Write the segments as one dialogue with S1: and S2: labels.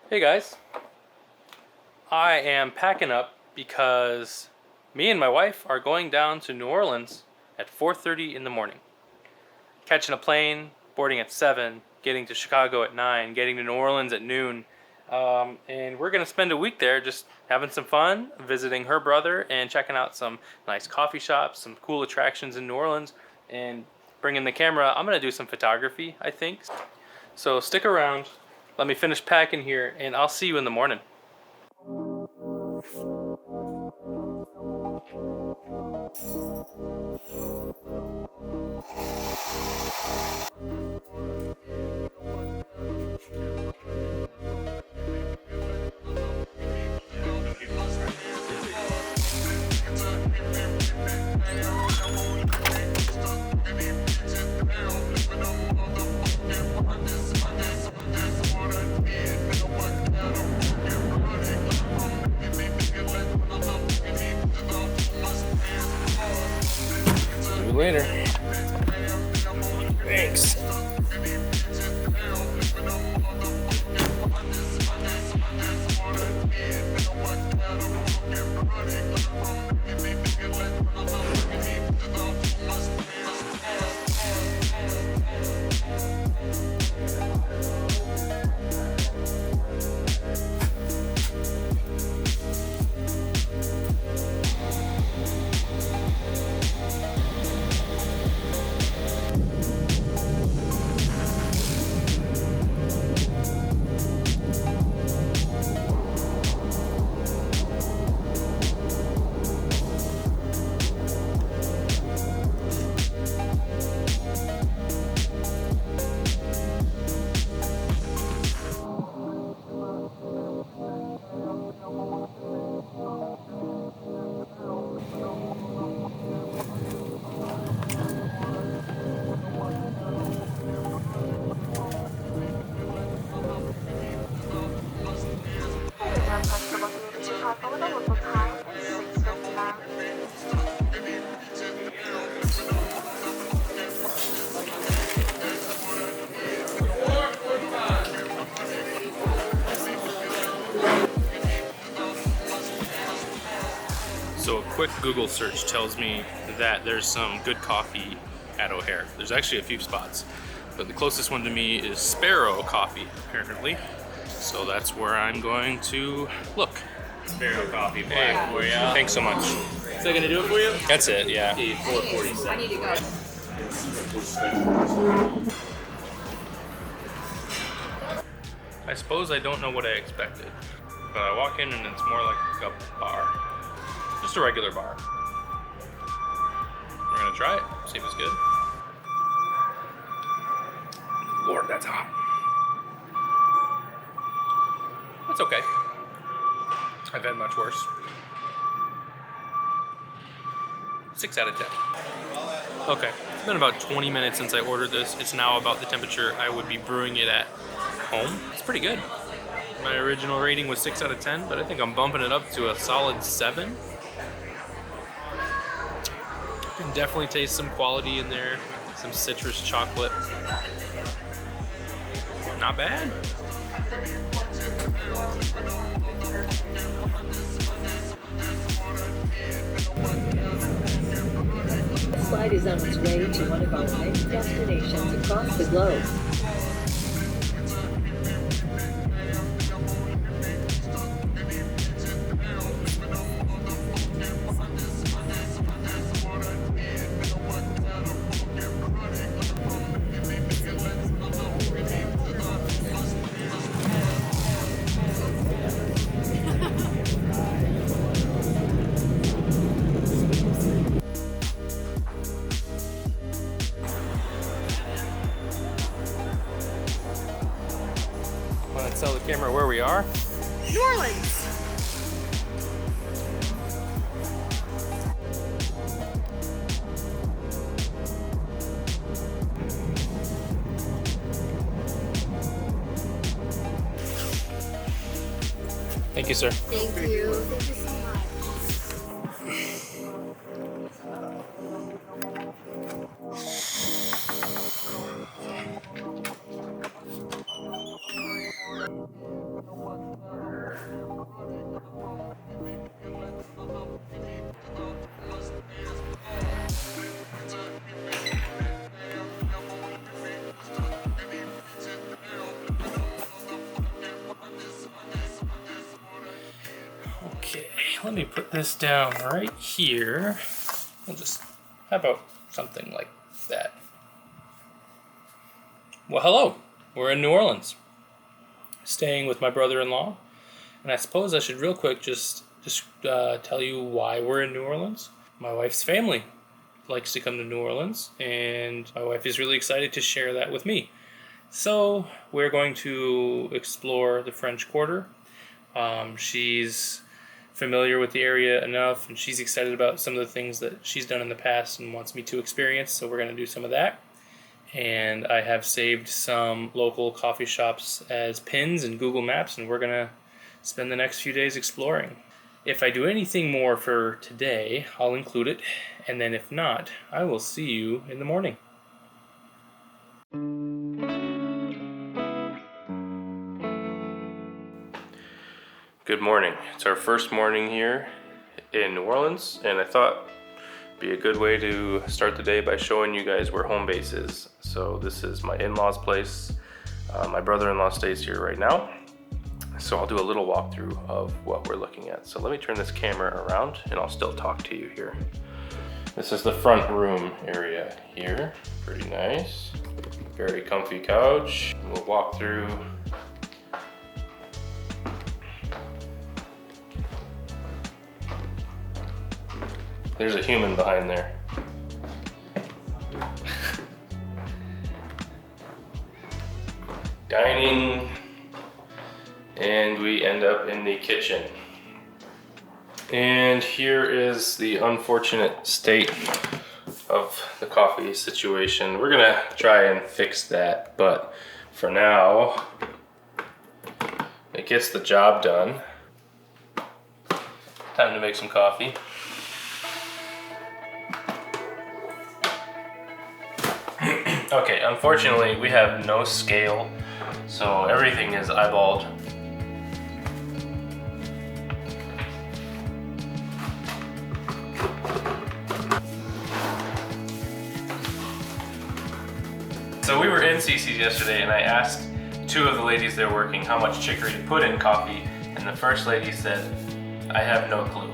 S1: Hey guys, I am packing up because me and my wife are going down to New Orleans at 4:30 in the morning. Catching a plane, boarding at 7, getting to Chicago at 9, getting to New Orleans at noon. And we're going to spend a week there just having some fun, visiting her brother and checking out some nice coffee shops, some cool attractions in New Orleans, and bringing the camera. I'm going to do some photography, I think. So stick around. Let me finish packing here, and I'll see you in the morning. See you later. Thanks. So a quick Google search tells me that there's some good coffee at O'Hare. There's actually a few spots, but the closest one to me is Sparrow Coffee, apparently. So that's where I'm going to look.
S2: Sparrow Coffee black for you.
S1: Thanks so much.
S2: Is that gonna do it for you?
S1: That's it, yeah.
S2: $4.47.
S3: I need to go.
S1: I suppose I don't know what I expected, but I walk in and it's more like a bar. Just a regular bar. We're gonna try it, see if it's good. Lord, that's hot. It's okay. I've had much worse. 6 out of 10. Okay, it's been about 20 minutes since I ordered this. It's now about the temperature I would be brewing it at home. It's pretty good. My original rating was 6 out of 10, but I think I'm bumping it up to a solid 7. You can definitely taste some quality in there, some citrus chocolate. Not bad.
S4: This flight is on its way to one of our many destinations across the globe.
S1: Want to tell the camera where we are?
S3: New Orleans.
S1: Thank you, sir.
S3: Thank you. Thank you so much.
S1: let me put this down right here. We'll just, how about something like that? Well, hello. We're in New Orleans, staying with my brother-in-law. And I suppose I should real quick just tell you why we're in New Orleans. My wife's family likes to come to New Orleans, and my wife is really excited to share that with me. So we're going to explore the French Quarter. She's familiar with the area enough, and she's excited about some of the things that she's done in the past and wants me to experience, so we're going to do some of that. And I have saved some local coffee shops as pins in Google Maps, and we're going to spend the next few days exploring. If I do anything more for today, I'll include it, and then if not, I will see you in the morning. Good morning. It's our first morning here in New Orleans, and I thought it'd be a good way to start the day by showing you guys where home base is. So this is my in-laws' place. My brother-in-law stays here right now. So I'll do a little walkthrough of what we're looking at. So let me turn this camera around and I'll still talk to you here. This is the front room area here. Pretty nice. Very comfy couch. We'll walk through. There's a human behind there. Dining. And we end up in the kitchen. And here is the unfortunate state of the coffee situation. We're gonna try and fix that, but for now, it gets the job done. Time to make some coffee. Okay, unfortunately, we have no scale, so everything is eyeballed. So we were in CC's yesterday, and I asked two of the ladies there working how much chicory to put in coffee, and the first lady said, I have no clue.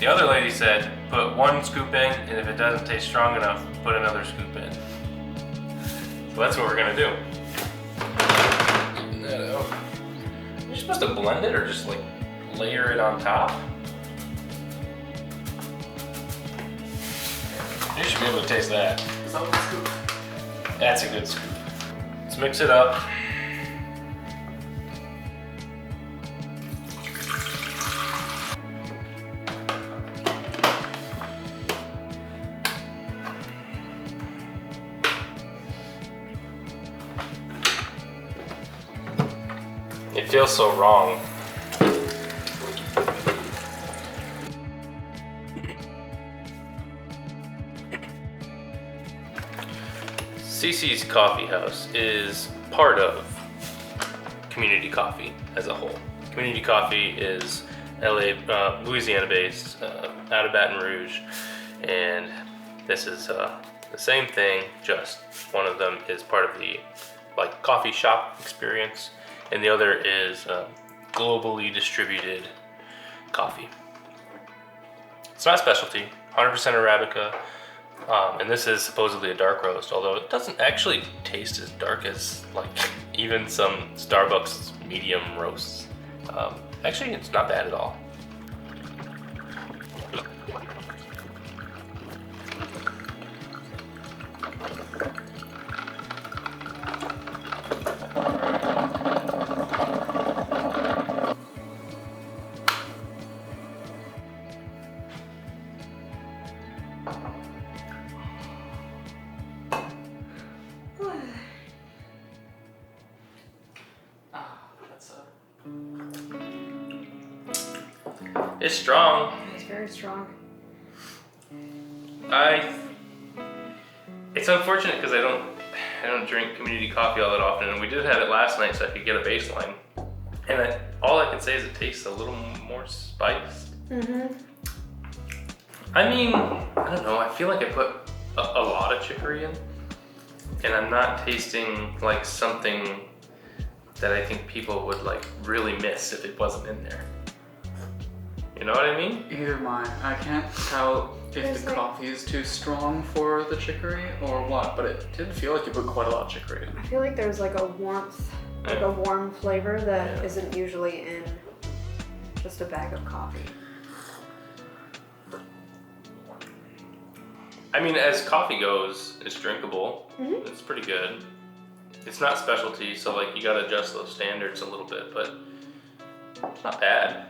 S1: The other lady said, put 1 scoop in, and if it doesn't taste strong enough, put another scoop in. So that's what we're gonna do. Getting that out. You're supposed to blend it or just like layer it on top? You should be able to taste that.
S2: Is that one scoop?
S1: That's a good scoop. Let's mix it up. It feels so wrong. CC's Coffee House is part of Community Coffee as a whole. Community Coffee is Louisiana based, out of Baton Rouge, and this is the same thing, just one of them is part of the coffee shop experience, and the other is globally distributed coffee. It's not a specialty, 100% Arabica. And this is supposedly a dark roast, although it doesn't actually taste as dark as even some Starbucks medium roasts. Actually, it's not bad at all. It's strong.
S3: It's very strong.
S1: It's unfortunate because I don't drink community coffee all that often, and we did have it last night, so I could get a baseline. And all I can say is it tastes a little more spiced. Mm-hmm. I mean, I don't know. I feel like I put a lot of chicory in, and I'm not tasting like something that I think people would really miss if it wasn't in there. You know what I mean?
S5: Either mine. I can't tell if
S3: There's
S5: the
S3: like-
S5: coffee is too strong for the chicory or what, but it did feel like you put quite a lot of chicory in.
S3: I feel like there's like a warmth, like
S1: Yeah.
S3: a warm flavor that
S1: Yeah.
S3: isn't usually in just a bag of coffee.
S1: I mean, as coffee goes, it's drinkable.
S3: Mhm.
S1: It's pretty good. It's not specialty, so like you gotta adjust those standards a little bit, but it's not bad.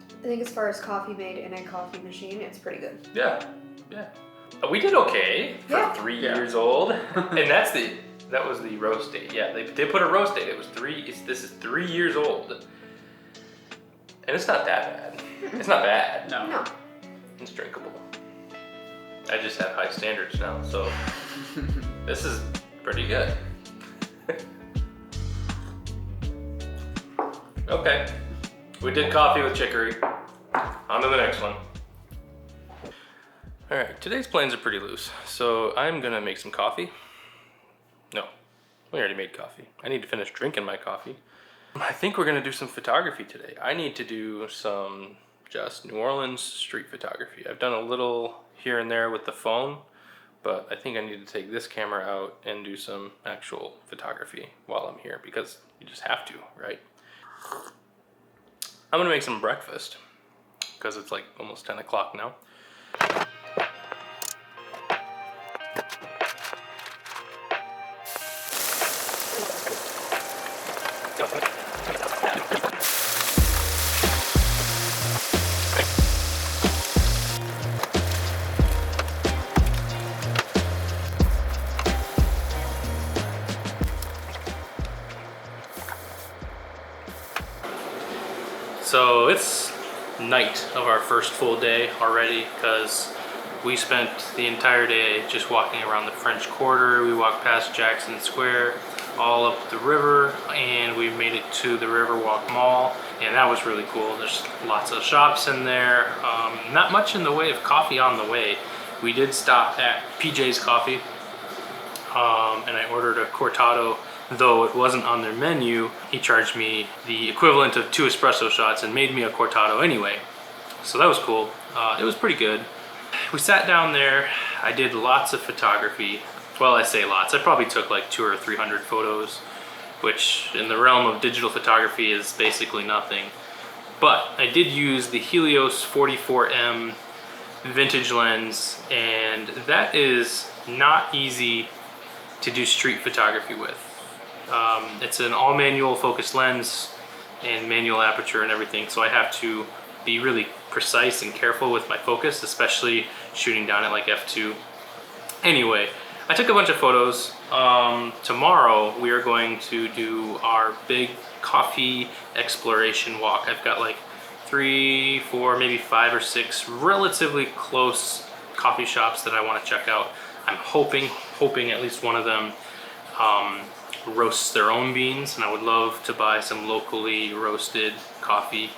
S3: I think as far as coffee made in a coffee machine, it's pretty good.
S1: Yeah, yeah. We did okay for
S3: Yeah.
S1: 3
S5: Yeah.
S1: years old, and that was the roast date. Yeah, they did put a roast date. It was this is 3 years old, and it's not that bad. It's not bad.
S5: No.
S3: No.
S1: It's drinkable. I just have high standards now, so this is pretty good. Okay, we did coffee with chicory. On to the next one. All right, today's plans are pretty loose, so I'm gonna make some coffee. No, we already made coffee. I need to finish drinking my coffee. I think we're gonna do some photography today. I need to do some just New Orleans street photography. I've done a little here and there with the phone, but I think I need to take this camera out and do some actual photography while I'm here because you just have to, right? I'm gonna make some breakfast because it's like almost 10 o'clock now. So it's night of our first full day already because we spent the entire day just walking around the French Quarter. We walked past Jackson Square, all up the river, and we made it to the Riverwalk Mall, and that was really cool. There's lots of shops in there. Not much in the way of coffee on the way. We did stop at PJ's Coffee, and I ordered a cortado. Though it wasn't on their menu, he charged me the equivalent of 2 espresso shots and made me a cortado anyway. So that was cool. It was pretty good. We sat down there. I did lots of photography. Well, I say lots. I probably took like 200 or 300 photos, which in the realm of digital photography is basically nothing. But I did use the Helios 44M vintage lens, and that is not easy to do street photography with. It's an all manual focus lens and manual aperture and everything, so I have to be really precise and careful with my focus, especially shooting down at like f2. Anyway, I took a bunch of photos. Tomorrow we are going to do our big coffee exploration walk. I've got like 3, 4, maybe 5 or 6 relatively close coffee shops that I want to check out. I'm hoping at least one of them roasts their own beans, and I would love to buy some locally roasted coffee,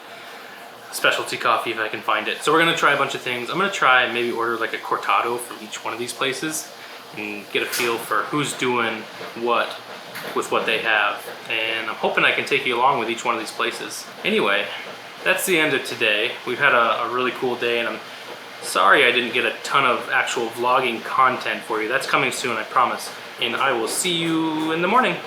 S1: specialty coffee if I can find it. So we're gonna try a bunch of things. I'm gonna try and maybe order like a cortado from each one of these places and get a feel for who's doing what with what they have. And I'm hoping I can take you along with each one of these places. Anyway, that's the end of today. We've had a really cool day, and I'm sorry I didn't get a ton of actual vlogging content for you. That's coming soon, I promise. And I will see you in the morning.